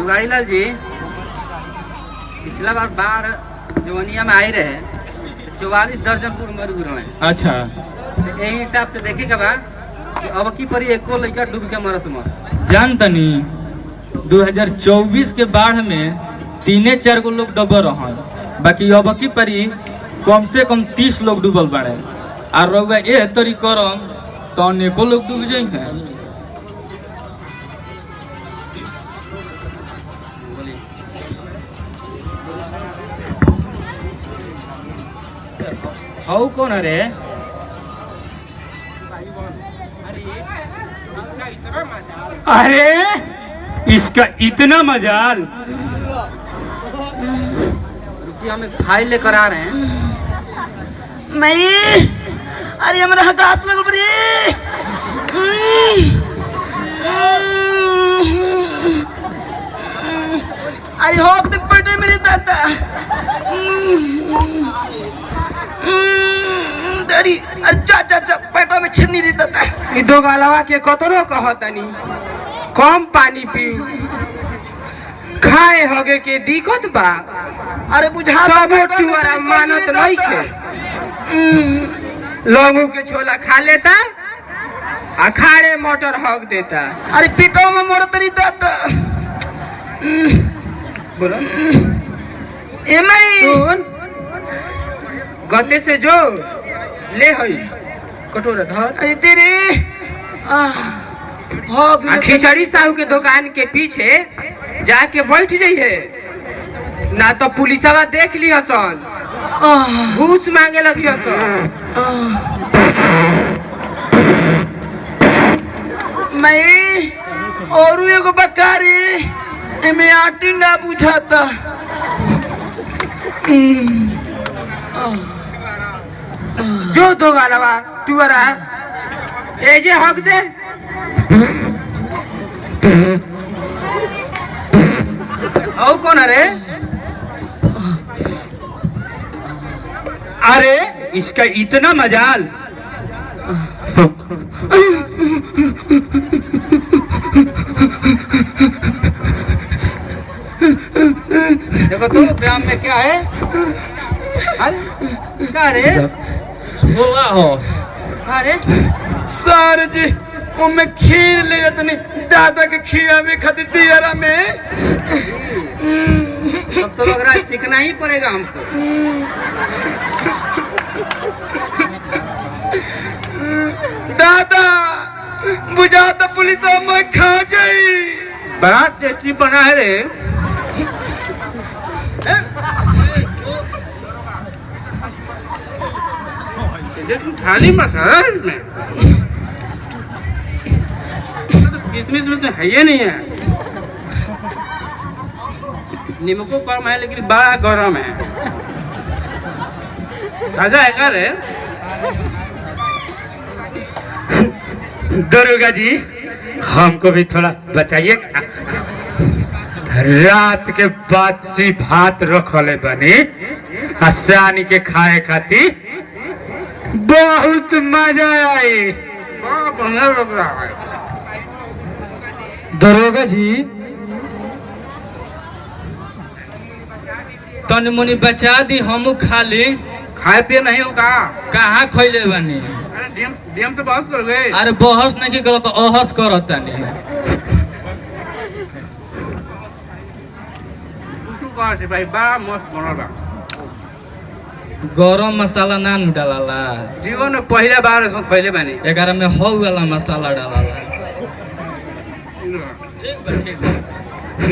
जुगाड़ी लाल जी, पिछला बार जवनिया में आई रहे 44 दर्जन पूर्व मर रहे। अच्छा, तो यही हिसाब से देखे के बा कि अब की परी एको लड़का डूब के मरस मर। जान तनी 2024 के बाढ़ में 3-4 गो लोग डूबल रहे, बाकी अब की परी कम से कम 30 लोग डूबल बाड़े। और रउआ ए तरी करम तो अनेको लोग डूब जाएंगे। हाउ कौन है रे? अरे इसका इतना मजाल। रुपया में फाइल लेकर आ रहे हैं। मैं अरे हमारा हकास में गुबरी अरे होक दे पेटे मेरे दादा डरी अरे चा पेटो में छन्नी रे दादा। ई दो गालवा के कतरो कहतनी कम पानी पीऊ, खाए होगे के दिक्कत बा। अरे बुझा तब तुअरा मानत नहीं खे। लोगों के छोला खा लेता, अखाड़े मोटर हक देता। अरे पिटो में मोर तरी दादा। बोलो ए मैं सुन, गते से जो ले हई कटोरा धर। अरे तेरे होक आ खिचड़ी साहू के दुकान के पीछे जाके बैठ जाइए, ना तो पुलिसवा देख ली हसन, घूस मांगे लगी हसन। मैं और एगो बकारी एमे आटी ना बुझाता। जो दो गालवा तुअरा एजे हक दे। हाउ कौन है रे? अरे इसका इतना मजाल। देखो तो ब्याम में क्या है? अरे क्या रे? छोला हो। अरे सर जी वो मैं खीर ले इतनी दादा के खिया में खाती दियरा में। अब तो लग रहा है चिकना ही पड़ेगा हमको। दादा बुझा तो पुलिस में खा गई। बड़ा टेस्टी बना है रे। थाली मसाला इसमें किसमिस में है ये नहीं है। नींबू कम है लेकिन बड़ा गरम है। ताजा है क्या रे? दरोगा जी, हमको भी थोड़ा बचाइए। रात के बाद सी भात रखले बनी आसानी के खाए खाती बहुत मजा आई। बड़ा बढ़िया लग रहा है। दरोगा जी तन मुनी बचा दी, हम खा ली। खाए पिए नहीं होगा। कहाँ खैले बानी? अरे डीएम से बहस कर गए। अरे बहस नहीं करो तो अहस करत तनी। भाई बड़ा मस्त बनल बा। गरम मसाला ना नु डालाला, जीवन में पहले बार ऐसा खैले बानी। 11 में हौ वाला मसाला डालाला।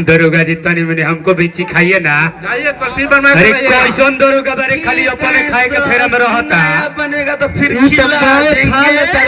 दरोगा जी तनी मनी हमको भी सिखाइए ना। जाइए कल्पी बनवा अरे कैसन दरोगा बारे खाली अपने खाए के फेरा में रहता। बनेगा तो फिर खा लेता